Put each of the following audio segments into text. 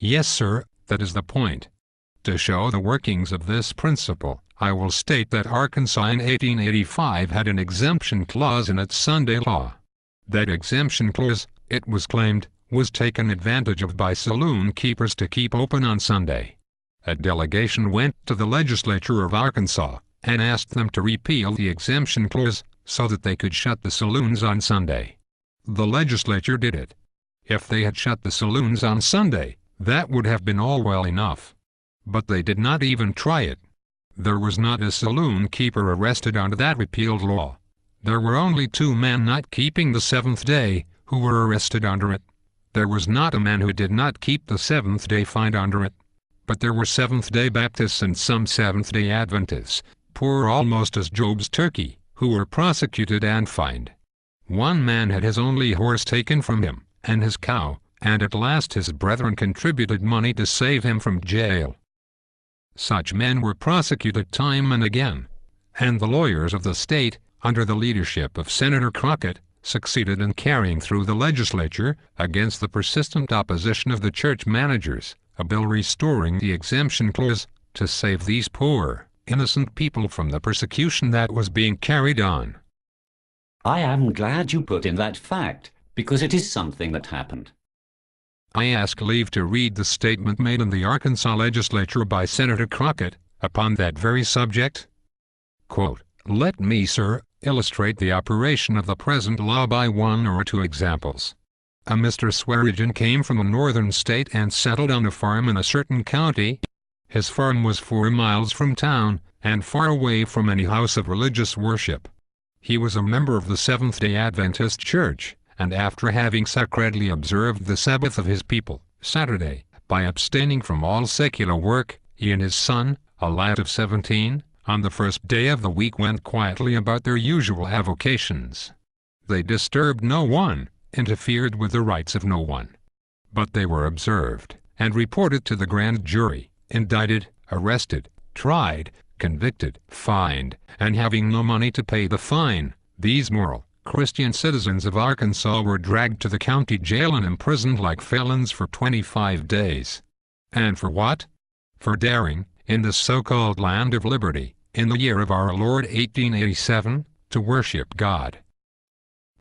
Yes, sir, that is the point. To show the workings of this principle, I will state that Arkansas in 1885 had an exemption clause in its Sunday law. That exemption clause, it was claimed, was taken advantage of by saloon keepers to keep open on Sunday. A delegation went to the legislature of Arkansas and asked them to repeal the exemption clause so that they could shut the saloons on Sunday. The legislature did it. If they had shut the saloons on Sunday, that would have been all well enough. But they did not even try it. There was not a saloon keeper arrested under that repealed law. There were only 2 men not keeping the seventh day who were arrested under it. There was not a man who did not keep the seventh-day fine under it. But there were Seventh-day Baptists and some Seventh-day Adventists, poor almost as Job's turkey, who were prosecuted and fined. One man had his only horse taken from him, and his cow, and at last his brethren contributed money to save him from jail. Such men were prosecuted time and again, and the lawyers of the state, under the leadership of Senator Crockett, succeeded in carrying through the legislature, against the persistent opposition of the church managers, a bill restoring the exemption clause, to save these poor, innocent people from the persecution that was being carried on. I am glad you put in that fact, because it is something that happened. I ask leave to read the statement made in the Arkansas legislature by Senator Crockett, upon that very subject. Quote, "Let me, sir, illustrate the operation of the present law by 1 or 2 examples. A Mr. Swearingen came from a northern state and settled on a farm in a certain county. His farm was 4 miles from town, and far away from any house of religious worship. He was a member of the Seventh-day Adventist Church, and after having sacredly observed the Sabbath of his people, Saturday, by abstaining from all secular work, he and his son, a lad of 17, on the first day of the week went quietly about their usual avocations. They disturbed no one, interfered with the rights of no one. But they were observed, and reported to the grand jury, indicted, arrested, tried, convicted, fined, and having no money to pay the fine, these moral, Christian citizens of Arkansas were dragged to the county jail and imprisoned like felons for 25 days. And for what? For daring, in the so-called land of liberty, in the year of our Lord 1887, to worship God.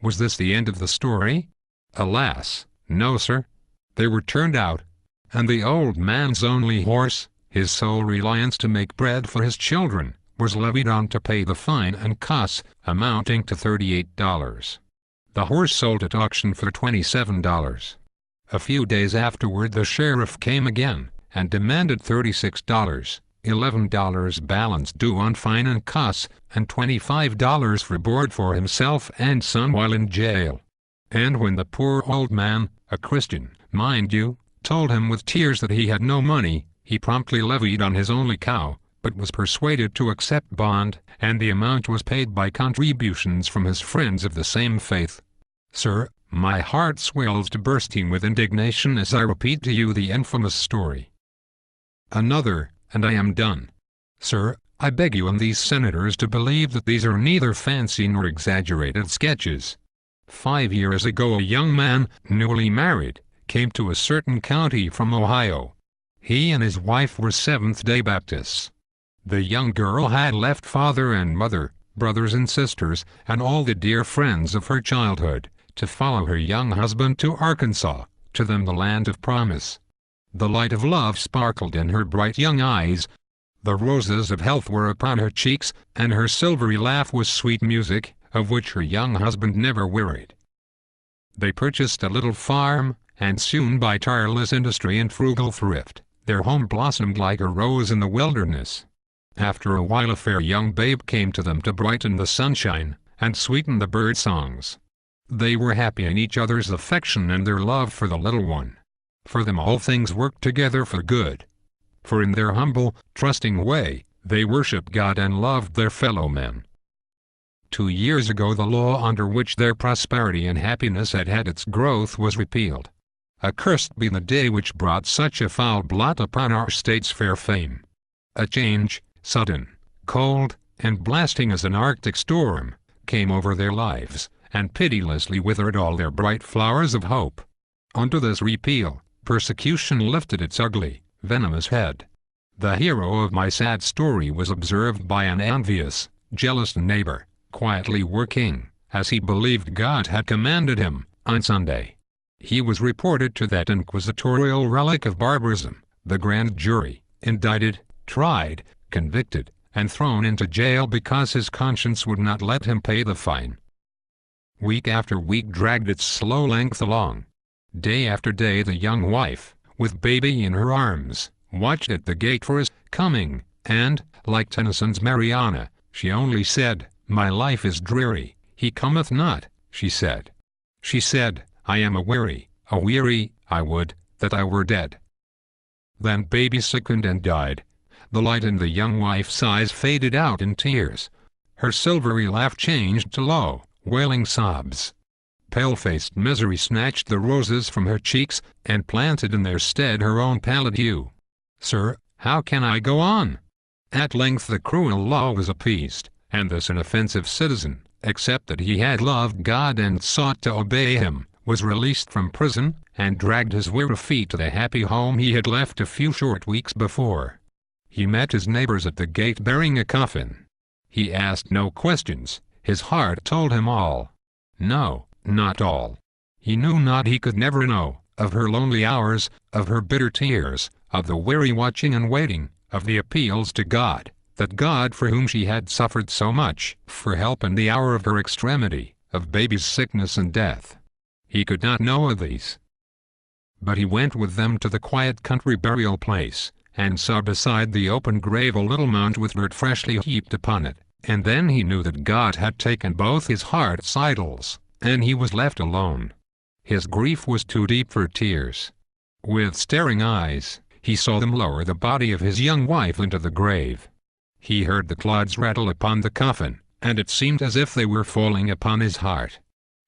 Was this the end of the story? Alas, no, sir. They were turned out, and the old man's only horse, his sole reliance to make bread for his children, was levied on to pay the fine and costs, amounting to $38. The horse sold at auction for $27. A few days afterward the sheriff came again, and demanded $36, $11 balance due on fine and costs, and $25 for board for himself and son while in jail. And when the poor old man, a Christian, mind you, told him with tears that he had no money, he promptly levied on his only cow, but was persuaded to accept bond, and the amount was paid by contributions from his friends of the same faith. Sir, my heart swells to bursting with indignation as I repeat to you the infamous story. Another, and I am done. Sir, I beg you and these senators to believe that these are neither fancy nor exaggerated sketches. 5 years ago a young man, newly married, came to a certain county from Ohio. He and his wife were Seventh-day Baptists. The young girl had left father and mother, brothers and sisters, and all the dear friends of her childhood, to follow her young husband to Arkansas, to them the land of promise. The light of love sparkled in her bright young eyes. The roses of health were upon her cheeks, and her silvery laugh was sweet music, of which her young husband never wearied. They purchased a little farm, and soon by tireless industry and frugal thrift, their home blossomed like a rose in the wilderness. After a while a fair young babe came to them to brighten the sunshine, and sweeten the bird songs. They were happy in each other's affection and their love for the little one. For them all things worked together for good. For in their humble, trusting way, they worshiped God and loved their fellow men. 2 years ago the law under which their prosperity and happiness had had its growth was repealed. Accursed be the day which brought such a foul blot upon our state's fair fame. A change, sudden, cold, and blasting as an Arctic storm, came over their lives, and pitilessly withered all their bright flowers of hope. Unto this repeal, persecution lifted its ugly, venomous head. The hero of my sad story was observed by an envious, jealous neighbor, quietly working, as he believed God had commanded him, on Sunday. He was reported to that inquisitorial relic of barbarism, the grand jury, indicted, tried, convicted, and thrown into jail because his conscience would not let him pay the fine. Week after week dragged its slow length along. Day after day the young wife, with baby in her arms, watched at the gate for his coming, and, like Tennyson's Mariana, she only said, "My life is dreary, he cometh not," she said. She said, "I am a weary, I would, that I were dead." Then baby sickened and died. The light in the young wife's eyes faded out in tears. Her silvery laugh changed to low, wailing sobs. Pale-faced misery snatched the roses from her cheeks, and planted in their stead her own pallid hue. "Sir, how can I go on?" At length the cruel law was appeased, and this inoffensive citizen, except that he had loved God and sought to obey him, was released from prison, and dragged his weary feet to the happy home he had left a few short weeks before. He met his neighbors at the gate bearing a coffin. He asked no questions, his heart told him all. No, not all. He knew not, he could never know, of her lonely hours, of her bitter tears, of the weary watching and waiting, of the appeals to God, that God for whom she had suffered so much, for help in the hour of her extremity, of baby's sickness and death. He could not know of these. But he went with them to the quiet country burial place, and saw beside the open grave a little mound with dirt freshly heaped upon it, and then he knew that God had taken both his heart's idols, and he was left alone. His grief was too deep for tears. With staring eyes, he saw them lower the body of his young wife into the grave. He heard the clods rattle upon the coffin, and it seemed as if they were falling upon his heart.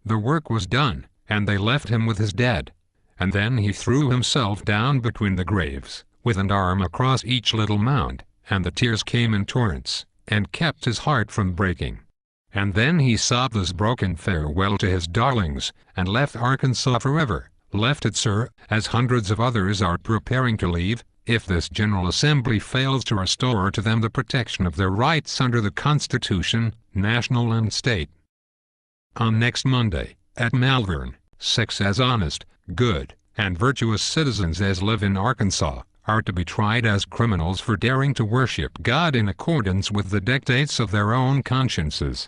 The work was done, and they left him with his dead. And then he threw himself down between the graves, with an arm across each little mound, and the tears came in torrents, and kept his heart from breaking. And then he sobbed this broken farewell to his darlings, and left Arkansas forever, left it, sir, as hundreds of others are preparing to leave, if this General Assembly fails to restore to them the protection of their rights under the Constitution, national and state. On next Monday, at Malvern, 6 as honest, good, and virtuous citizens as live in Arkansas, are to be tried as criminals for daring to worship God in accordance with the dictates of their own consciences,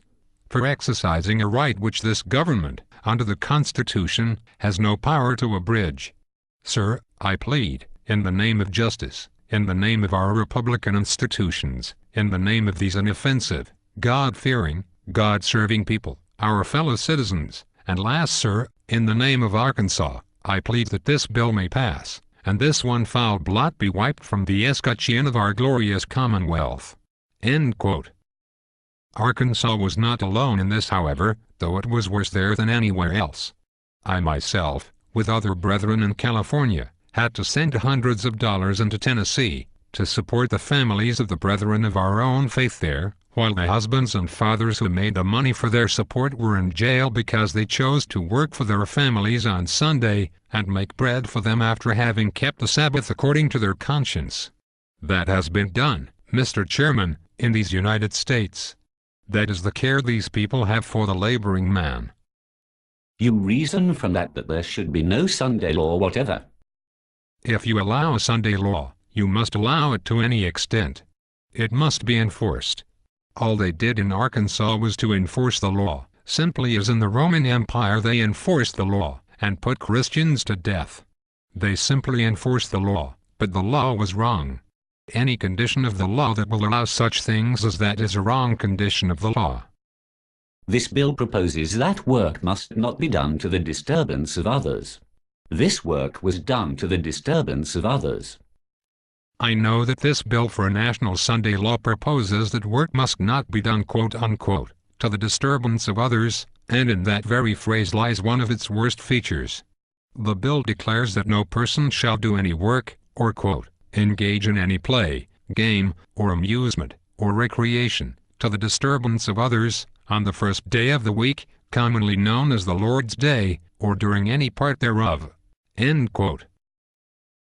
for exercising a right which this government, under the Constitution, has no power to abridge. Sir, I plead, in the name of justice, in the name of our Republican institutions, in the name of these inoffensive, God-fearing, God-serving people, our fellow citizens, and last, sir, in the name of Arkansas, I plead that this bill may pass, and this one foul blot be wiped from the escutcheon of our glorious Commonwealth." End quote. Arkansas was not alone in this, however, though it was worse there than anywhere else. I myself, with other brethren in California, had to send hundreds of dollars into Tennessee, to support the families of the brethren of our own faith there, while the husbands and fathers who made the money for their support were in jail because they chose to work for their families on Sunday, and make bread for them after having kept the Sabbath according to their conscience. That has been done, Mr. Chairman, in these United States. That is the care these people have for the laboring man. You reason from that there should be no Sunday law whatever. If you allow a Sunday law, you must allow it to any extent. It must be enforced. All they did in Arkansas was to enforce the law, simply as in the Roman Empire they enforced the law, and put Christians to death. They simply enforced the law, but the law was wrong. Any condition of the law that will allow such things as that is a wrong condition of the law. This bill proposes that work must not be done to the disturbance of others. This work was done to the disturbance of others. I know that this bill for a national Sunday law proposes that work must not be done quote-unquote, to the disturbance of others, and in that very phrase lies one of its worst features. The bill declares that no person shall do any work, or quote, engage in any play, game, or amusement, or recreation, to the disturbance of others, on the first day of the week, commonly known as the Lord's Day, or during any part thereof. End quote.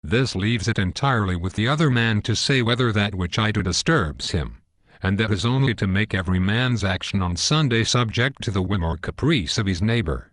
This leaves it entirely with the other man to say whether that which I do disturbs him, and that is only to make every man's action on Sunday subject to the whim or caprice of his neighbor.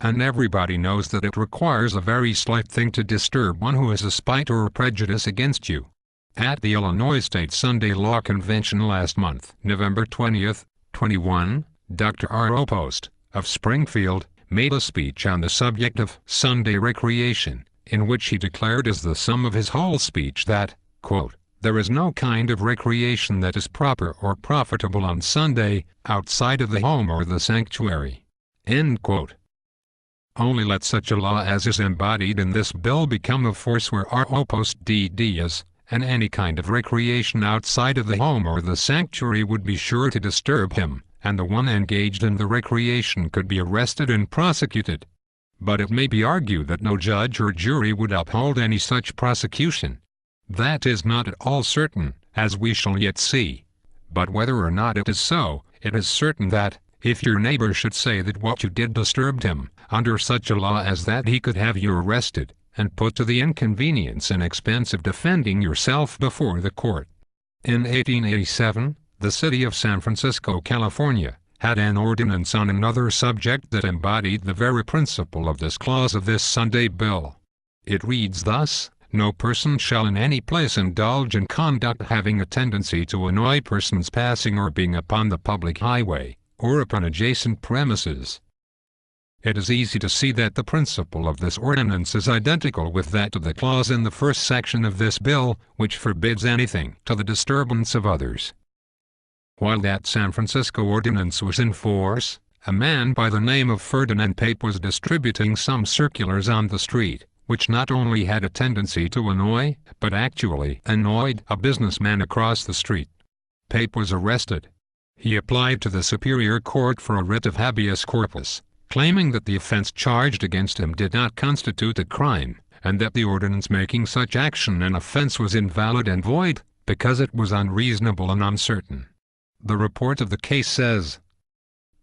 And everybody knows that it requires a very slight thing to disturb one who has a spite or a prejudice against you. At the Illinois State Sunday Law Convention last month, November 20th, 21, Dr. R.O. Post, of Springfield, made a speech on the subject of Sunday recreation, in which he declared as the sum of his whole speech that, quote, "There is no kind of recreation that is proper or profitable on Sunday, outside of the home or the sanctuary." End quote. Only let such a law as is embodied in this bill become of force where R.O. Post D.D. is, and any kind of recreation outside of the home or the sanctuary would be sure to disturb him, and the one engaged in the recreation could be arrested and prosecuted. But it may be argued that no judge or jury would uphold any such prosecution. That is not at all certain, as we shall yet see. But whether or not it is so, it is certain that, if your neighbor should say that what you did disturbed him, under such a law as that he could have you arrested, and put to the inconvenience and expense of defending yourself before the court. In 1887, the city of San Francisco, California, had an ordinance on another subject that embodied the very principle of this clause of this Sunday bill. It reads thus: "No person shall in any place indulge in conduct having a tendency to annoy persons passing or being upon the public highway, or upon adjacent premises." It is easy to see that the principle of this ordinance is identical with that of the clause in the first section of this bill, which forbids anything to the disturbance of others. While that San Francisco ordinance was in force, a man by the name of Ferdinand Pape was distributing some circulars on the street, which not only had a tendency to annoy, but actually annoyed a businessman across the street. Pape was arrested. He applied to the Superior Court for a writ of habeas corpus, claiming that the offense charged against him did not constitute a crime, and that the ordinance making such action an offense was invalid and void, because it was unreasonable and uncertain. The report of the case says,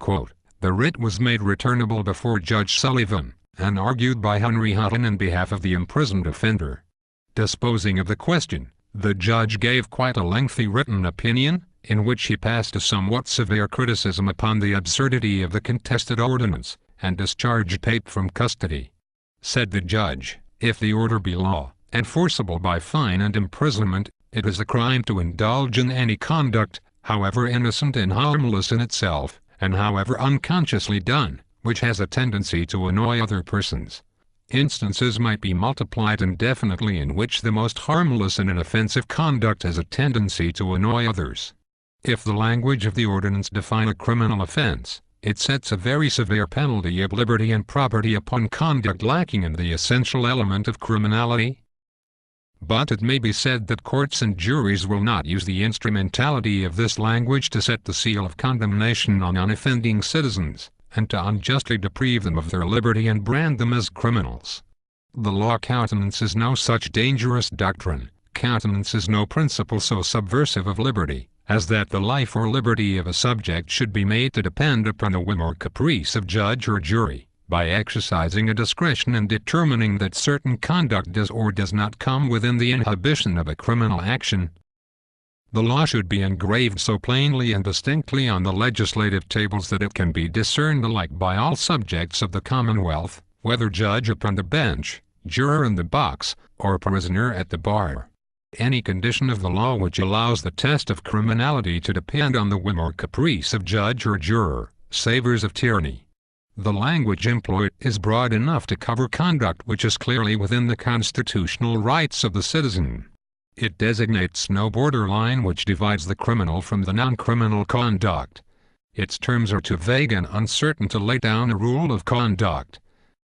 quote, "The writ was made returnable before Judge Sullivan, and argued by Henry Hutton in behalf of the imprisoned offender. Disposing of the question, the judge gave quite a lengthy written opinion, in which he passed a somewhat severe criticism upon the absurdity of the contested ordinance, and discharged Pape from custody. Said the judge, if the order be law, enforceable by fine and imprisonment, it is a crime to indulge in any conduct, however innocent and harmless in itself, and however unconsciously done, which has a tendency to annoy other persons. Instances might be multiplied indefinitely in which the most harmless and inoffensive conduct has a tendency to annoy others. If the language of the ordinance define a criminal offense, it sets a very severe penalty of liberty and property upon conduct lacking in the essential element of criminality. But it may be said that courts and juries will not use the instrumentality of this language to set the seal of condemnation on unoffending citizens, and to unjustly deprive them of their liberty and brand them as criminals. The law countenances no such dangerous doctrine, countenances no principle so subversive of liberty, as that the life or liberty of a subject should be made to depend upon the whim or caprice of judge or jury, by exercising a discretion in determining that certain conduct does or does not come within the inhibition of a criminal action. The law should be engraved so plainly and distinctly on the legislative tables that it can be discerned alike by all subjects of the Commonwealth, whether judge upon the bench, juror in the box, or prisoner at the bar. Any condition of the law which allows the test of criminality to depend on the whim or caprice of judge or juror, savors of tyranny. The language employed is broad enough to cover conduct which is clearly within the constitutional rights of the citizen. It designates no borderline which divides the criminal from the non-criminal conduct. Its terms are too vague and uncertain to lay down a rule of conduct.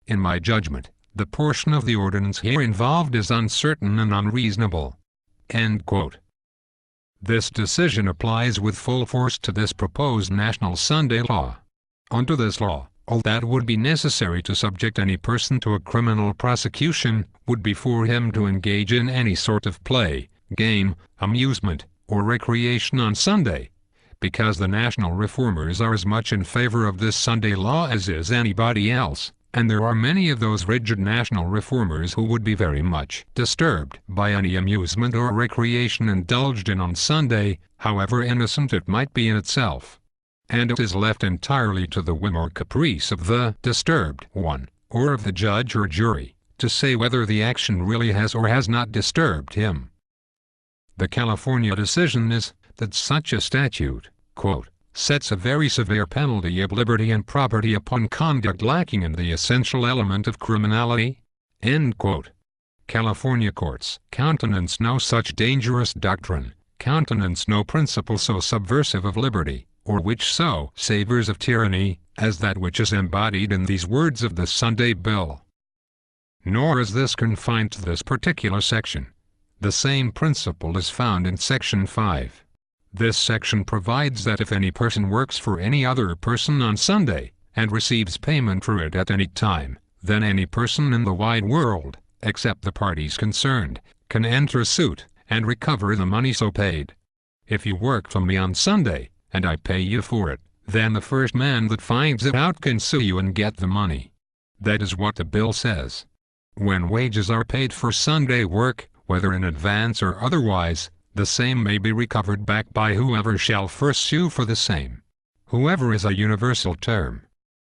In my judgment, the portion of the ordinance here involved is uncertain and unreasonable." End quote. This decision applies with full force to this proposed national Sunday law. Under this law, all that would be necessary to subject any person to a criminal prosecution would be for him to engage in any sort of play, game, amusement, or recreation on Sunday, because the national reformers are as much in favor of this Sunday law as is anybody else, And there are many of those rigid national reformers who would be very much disturbed by any amusement or recreation indulged in on Sunday, however innocent it might be in itself. And it is left entirely to the whim or caprice of the disturbed one, or of the judge or jury, to say whether the action really has or has not disturbed him. The California decision is that such a statute, quote, sets a very severe penalty of liberty and property upon conduct lacking in the essential element of criminality, end quote. California courts countenance no such dangerous doctrine, countenance no principle so subversive of liberty, or which so savors of tyranny, as that which is embodied in these words of the Sunday Bill. Nor is this confined to this particular section. The same principle is found in Section 5. This section provides that if any person works for any other person on Sunday, and receives payment for it at any time, then any person in the wide world, except the parties concerned, can enter suit, and recover the money so paid. If you work for me on Sunday, and I pay you for it, then the first man that finds it out can sue you and get the money. That is what the bill says. When wages are paid for Sunday work, whether in advance or otherwise, the same may be recovered back by whoever shall first sue for the same. Whoever is a universal term.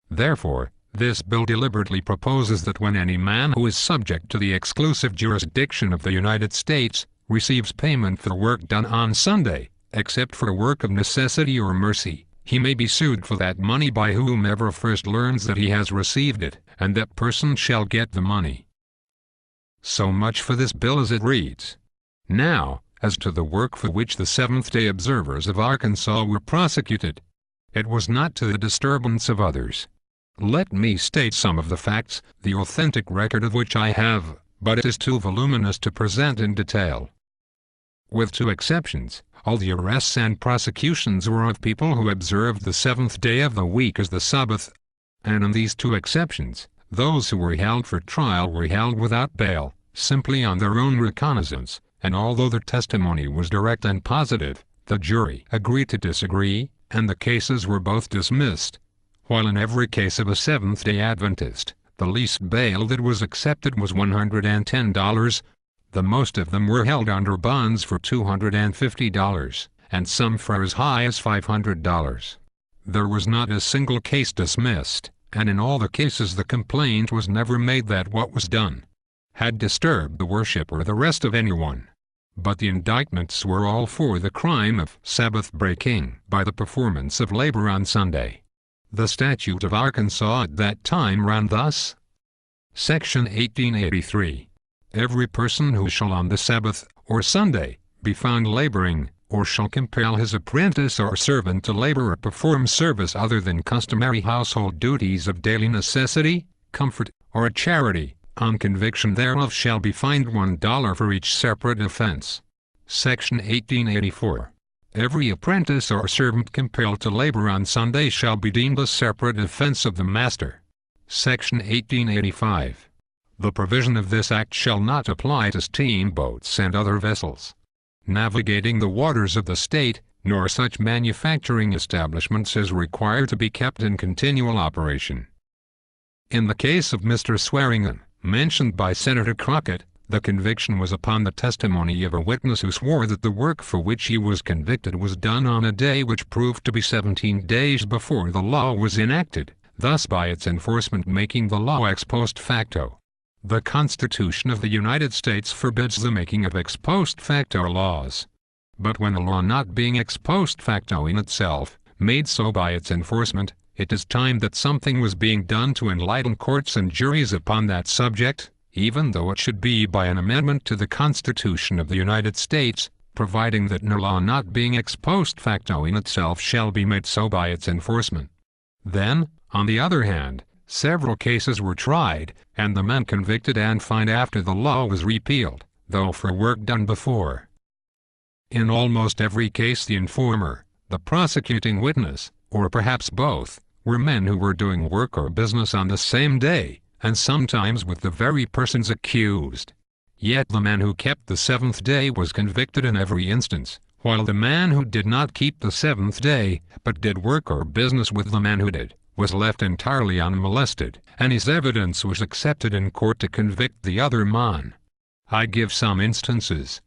Therefore, this bill deliberately proposes that when any man who is subject to the exclusive jurisdiction of the United States receives payment for work done on Sunday, except for work of necessity or mercy, he may be sued for that money by whomever first learns that he has received it, and that person shall get the money. So much for this bill as it reads. Now, as to the work for which the Seventh-day Observers of Arkansas were prosecuted, it was not to the disturbance of others. Let me state some of the facts, the authentic record of which I have, but it is too voluminous to present in detail. With two exceptions, all the arrests and prosecutions were of people who observed the seventh day of the week as the Sabbath, and in these two exceptions, those who were held for trial were held without bail, simply on their own recognizance, and although their testimony was direct and positive, the jury agreed to disagree, and the cases were both dismissed, while in every case of a Seventh-day Adventist, the least bail that was accepted was $110, the most of them were held under bonds for $250, and some for as high as $500. There was not a single case dismissed, and in all the cases the complaint was never made that what was done had disturbed the worship or the rest of anyone. But the indictments were all for the crime of Sabbath breaking by the performance of labor on Sunday. The statute of Arkansas at that time ran thus. Section 1883. Every person who shall on the Sabbath, or Sunday, be found laboring, or shall compel his apprentice or servant to labor or perform service other than customary household duties of daily necessity, comfort, or charity, on conviction thereof shall be fined $1 for each separate offense. Section 1884. Every apprentice or servant compelled to labor on Sunday shall be deemed a separate offense of the master. Section 1885. The provision of this act shall not apply to steamboats and other vessels navigating the waters of the state, nor such manufacturing establishments as require to be kept in continual operation. In the case of Mr. Swearingen, mentioned by Senator Crockett, the conviction was upon the testimony of a witness who swore that the work for which he was convicted was done on a day which proved to be 17 days before the law was enacted, thus by its enforcement making the law ex post facto. The Constitution of the United States forbids the making of ex post facto laws. But when a law not being ex post facto in itself, made so by its enforcement, it is time that something was being done to enlighten courts and juries upon that subject, even though it should be by an amendment to the Constitution of the United States, providing that no law not being ex post facto in itself shall be made so by its enforcement. Then, on the other hand, several cases were tried, and the men convicted and fined after the law was repealed, though for work done before. In almost every case the informer, the prosecuting witness, or perhaps both, were men who were doing work or business on the same day, and sometimes with the very persons accused. Yet the man who kept the seventh day was convicted in every instance, while the man who did not keep the seventh day, but did work or business with the man who did, was left entirely unmolested, and his evidence was accepted in court to convict the other man. I give some instances.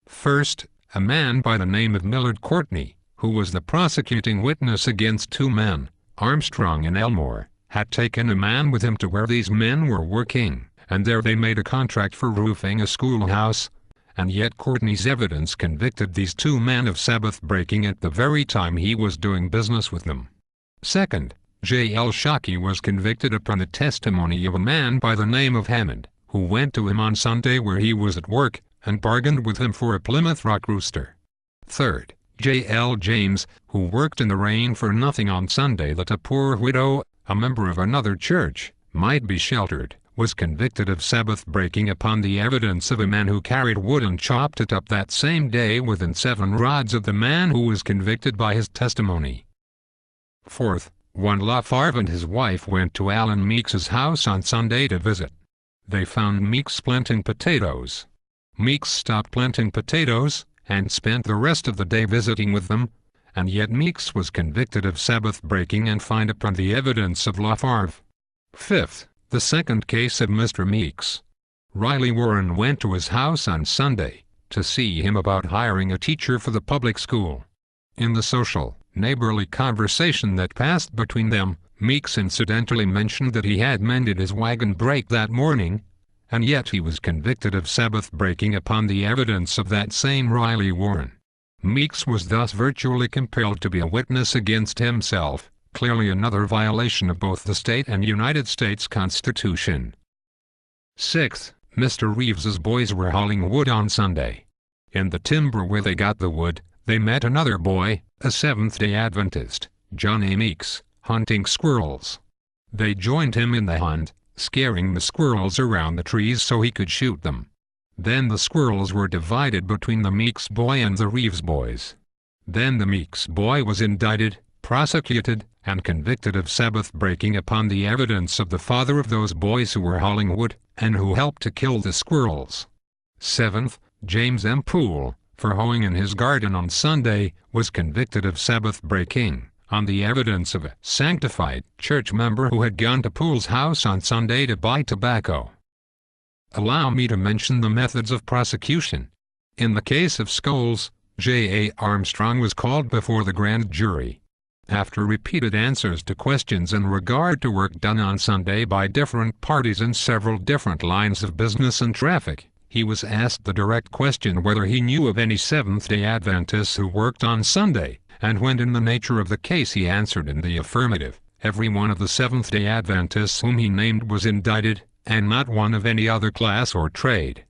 First, a man by the name of Millard Courtney, who was the prosecuting witness against two men, Armstrong and Elmore, had taken a man with him to where these men were working, and there they made a contract for roofing a schoolhouse, and yet Courtney's evidence convicted these two men of Sabbath breaking at the very time he was doing business with them. Second, J.L. Shockey was convicted upon the testimony of a man by the name of Hammond, who went to him on Sunday where he was at work, and bargained with him for a Plymouth Rock rooster. Third, J.L. James, who worked in the rain for nothing on Sunday that a poor widow, a member of another church, might be sheltered, was convicted of Sabbath breaking upon the evidence of a man who carried wood and chopped it up that same day within 7 rods of the man who was convicted by his testimony. Fourth, one LaFarve and his wife went to Alan Meeks's house on Sunday to visit. They found Meeks planting potatoes. Meeks stopped planting potatoes, and spent the rest of the day visiting with them, and yet Meeks was convicted of Sabbath breaking and fined upon the evidence of LaFarve. Fifth, the second case of Mr. Meeks. Riley Warren went to his house on Sunday to see him about hiring a teacher for the public school. In the social, neighborly conversation that passed between them, Meeks incidentally mentioned that he had mended his wagon brake that morning, and yet he was convicted of Sabbath breaking upon the evidence of that same Riley Warren. Meeks was thus virtually compelled to be a witness against himself, clearly another violation of both the state and United States Constitution. Sixth, Mr. Reeves's boys were hauling wood on Sunday. In the timber where they got the wood, they met another boy, a Seventh-day Adventist, John A. Meeks, hunting squirrels. They joined him in the hunt, scaring the squirrels around the trees so he could shoot them. Then the squirrels were divided between the Meeks boy and the Reeves boys. Then the Meeks boy was indicted, prosecuted, and convicted of Sabbath breaking upon the evidence of the father of those boys who were hauling wood, and who helped to kill the squirrels. Seventh, James M. Poole, for hoeing in his garden on Sunday, was convicted of Sabbath breaking on the evidence of a sanctified church member who had gone to Poole's house on Sunday to buy tobacco. Allow me to mention the methods of prosecution. In the case of Scholes, J.A. Armstrong was called before the grand jury. After repeated answers to questions in regard to work done on Sunday by different parties in several different lines of business and traffic, he was asked the direct question whether he knew of any Seventh-day Adventists who worked on Sunday, and when in the nature of the case he answered in the affirmative. Every one of the Seventh-day Adventists whom he named was indicted, and not one of any other class or trade.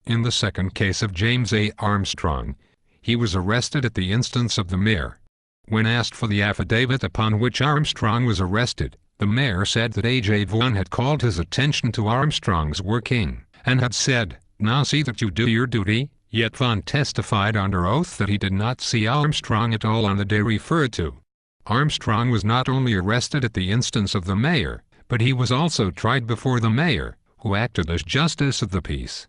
In the second case of James A. Armstrong, he was arrested at the instance of the mayor. When asked for the affidavit upon which Armstrong was arrested, the mayor said that A.J. Vaughan had called his attention to Armstrong's working, and had said, "Now see that you do your duty," yet Vaughan testified under oath that he did not see Armstrong at all on the day referred to. Armstrong was not only arrested at the instance of the mayor, but he was also tried before the mayor, who acted as justice of the peace.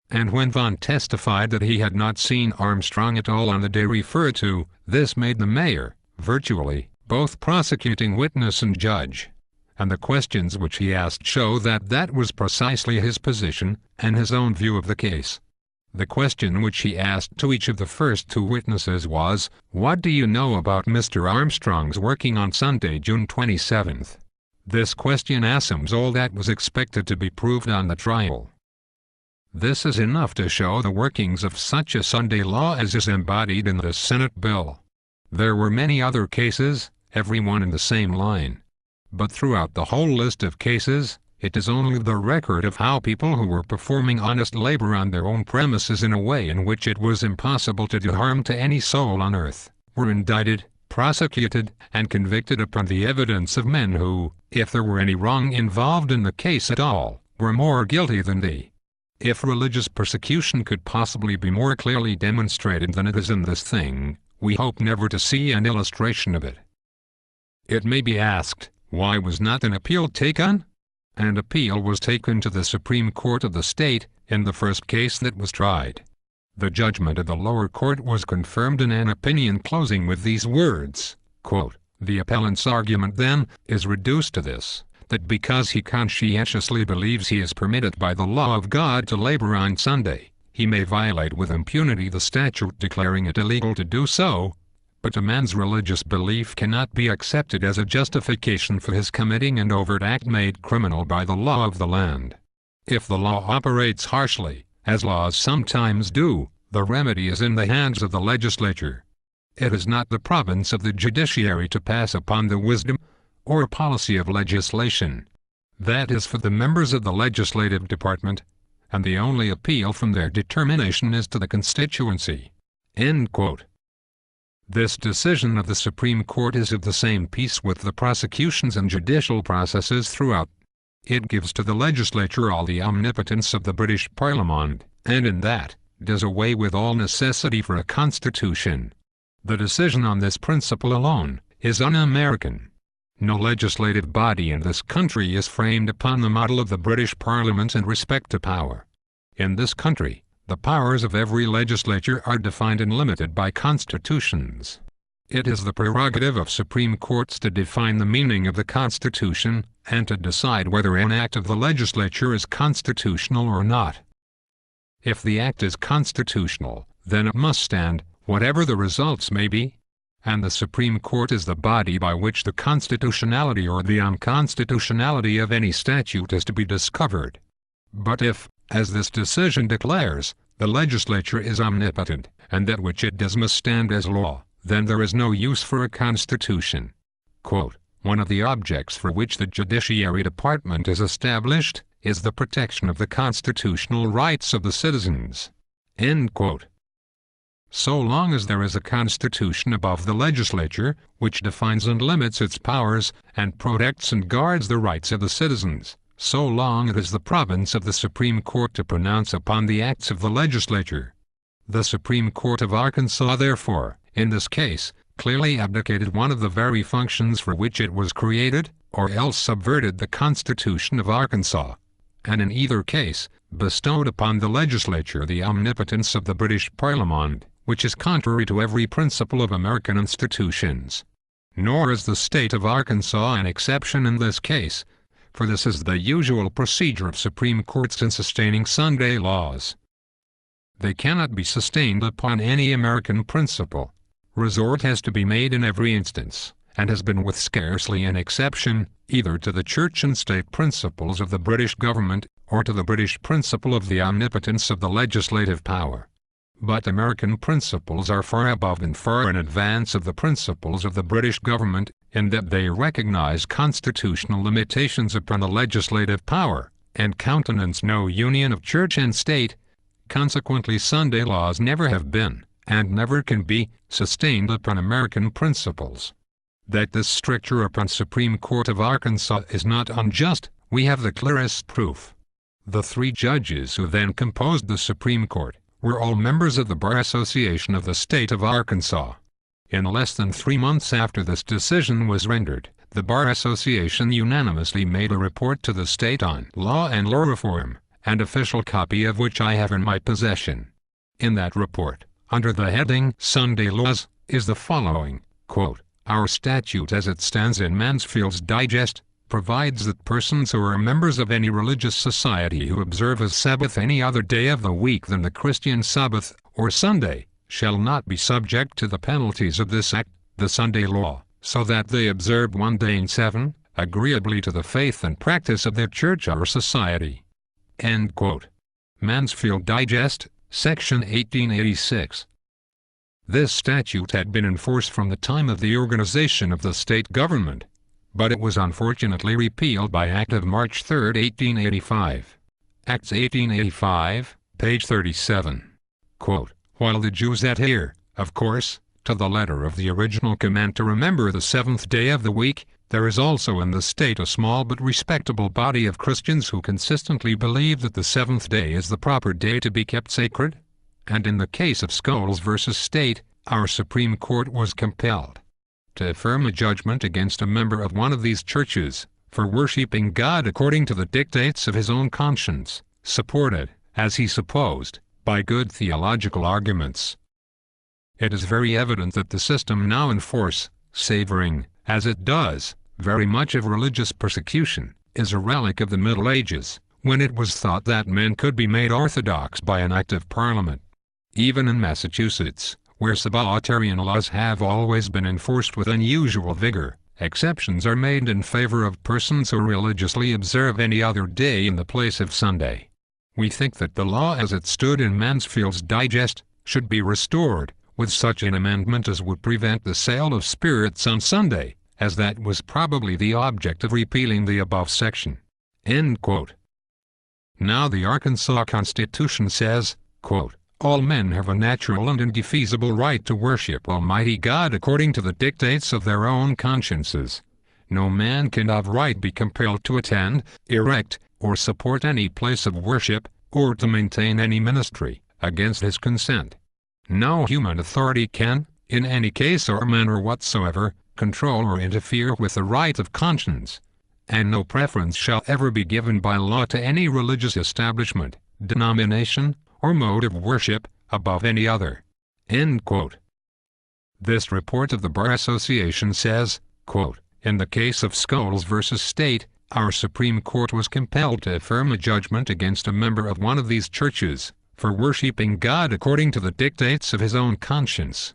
And when Vaughan testified that he had not seen Armstrong at all on the day referred to, this made the mayor, virtually, both prosecuting witness and judge. And the questions which he asked show that that was precisely his position, and his own view of the case. The question which he asked to each of the first 2 witnesses was, "What do you know about Mr. Armstrong's working on Sunday, June 27th? This question assumes all that was expected to be proved on the trial. This is enough to show the workings of such a Sunday law as is embodied in the Senate bill. There were many other cases, every one in the same line. But throughout the whole list of cases, it is only the record of how people who were performing honest labor on their own premises in a way in which it was impossible to do harm to any soul on earth, were indicted, prosecuted, and convicted upon the evidence of men who, if there were any wrong involved in the case at all, were more guilty than they. If religious persecution could possibly be more clearly demonstrated than it is in this thing, we hope never to see an illustration of it. It may be asked, why was not an appeal taken? An appeal was taken to the Supreme Court of the state, in the first case that was tried. The judgment of the lower court was confirmed in an opinion closing with these words, quote, The appellant's argument, then, is reduced to this, that because he conscientiously believes he is permitted by the law of God to labor on Sunday, he may violate with impunity the statute declaring it illegal to do so, but a man's religious belief cannot be accepted as a justification for his committing an overt act made criminal by the law of the land. If the law operates harshly, as laws sometimes do, the remedy is in the hands of the legislature. It is not the province of the judiciary to pass upon the wisdom or policy of legislation. That is for the members of the legislative department, and the only appeal from their determination is to the constituency." End quote. This decision of the Supreme Court is of the same piece with the prosecutions and judicial processes throughout. It gives to the legislature all the omnipotence of the British Parliament, and in that, does away with all necessity for a constitution. The decision on this principle alone is un-American. No legislative body in this country is framed upon the model of the British Parliament in respect to power. In this country, the powers of every legislature are defined and limited by constitutions. It is the prerogative of Supreme Courts to define the meaning of the Constitution, and to decide whether an act of the legislature is constitutional or not. If the act is constitutional, then it must stand, whatever the results may be, and the Supreme Court is the body by which the constitutionality or the unconstitutionality of any statute is to be discovered. But if, as this decision declares, the legislature is omnipotent, and that which it does must stand as law, then there is no use for a constitution. Quote, "One of the objects for which the Judiciary Department is established is the protection of the constitutional rights of the citizens." End quote. So long as there is a constitution above the legislature, which defines and limits its powers, and protects and guards the rights of the citizens, so long it is the province of the Supreme Court to pronounce upon the acts of the legislature. The Supreme Court of Arkansas, therefore, in this case, clearly abdicated one of the very functions for which it was created, or else subverted the Constitution of Arkansas, and in either case, bestowed upon the legislature the omnipotence of the British Parliament, which is contrary to every principle of American institutions. Nor is the state of Arkansas an exception in this case, for this is the usual procedure of Supreme Courts in sustaining Sunday laws. They cannot be sustained upon any American principle. Resort has to be made in every instance, and has been with scarcely an exception, either to the church and state principles of the British government, or to the British principle of the omnipotence of the legislative power. But American principles are far above and far in advance of the principles of the British government, in that they recognize constitutional limitations upon the legislative power, and countenance no union of church and state. Consequently, Sunday laws never have been, and never can be, sustained upon American principles. That this stricture upon Supreme Court of Arkansas is not unjust, we have the clearest proof. The 3 judges who then composed the Supreme Court were all members of the Bar Association of the state of Arkansas. In less than 3 months after this decision was rendered, the Bar Association unanimously made a report to the state on law and law reform, an official copy of which I have in my possession. In that report, under the heading Sunday Laws, is the following, quote, "Our statute as it stands in Mansfield's Digest, provides that persons who are members of any religious society who observe as Sabbath any other day of the week than the Christian Sabbath, or Sunday, shall not be subject to the penalties of this act, the Sunday law, so that they observe 1 day in 7, agreeably to the faith and practice of their church or society." End quote. Mansfield Digest, Section 1886. This statute had been in force from the time of the organization of the state government, but it was unfortunately repealed by Act of March 3, 1885. Acts 1885, page 37. Quote, "While the Jews adhere, of course, to the letter of the original command to remember the 7th day of the week, there is also in the state a small but respectable body of Christians who consistently believe that the 7th day is the proper day to be kept sacred, and in the case of Scholes versus State, our Supreme Court was compelled to affirm a judgment against a member of one of these churches, for worshiping God according to the dictates of his own conscience, supported, as he supposed, by good theological arguments. It is very evident that the system now in force, savoring, as it does. Very much of religious persecution is a relic of the Middle Ages, when it was thought that men could be made orthodox by an act of Parliament. Even in Massachusetts, where Sabbatarian laws have always been enforced with unusual vigor, exceptions are made in favor of persons who religiously observe any other day in the place of Sunday. We think that the law as it stood in Mansfield's Digest should be restored, with such an amendment as would prevent the sale of spirits on Sunday, as that was probably the object of repealing the above section." End quote. Now the Arkansas Constitution says, quote, "All men have a natural and indefeasible right to worship Almighty God according to the dictates of their own consciences. No man can of right be compelled to attend, erect, or support any place of worship, or to maintain any ministry, against his consent. No human authority can, in any case or manner whatsoever, control or interfere with the right of conscience, and no preference shall ever be given by law to any religious establishment, denomination, or mode of worship, above any other." End quote. This report of the Bar Association says, quote, "In the case of Scholes v. State, our Supreme Court was compelled to affirm a judgment against a member of one of these churches, for worshiping God according to the dictates of his own conscience."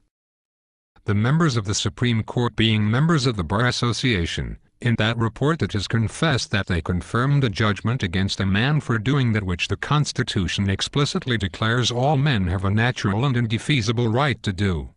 The members of the Supreme Court being members of the Bar Association, in that report it is confessed that they confirmed a judgment against a man for doing that which the Constitution explicitly declares all men have a natural and indefeasible right to do.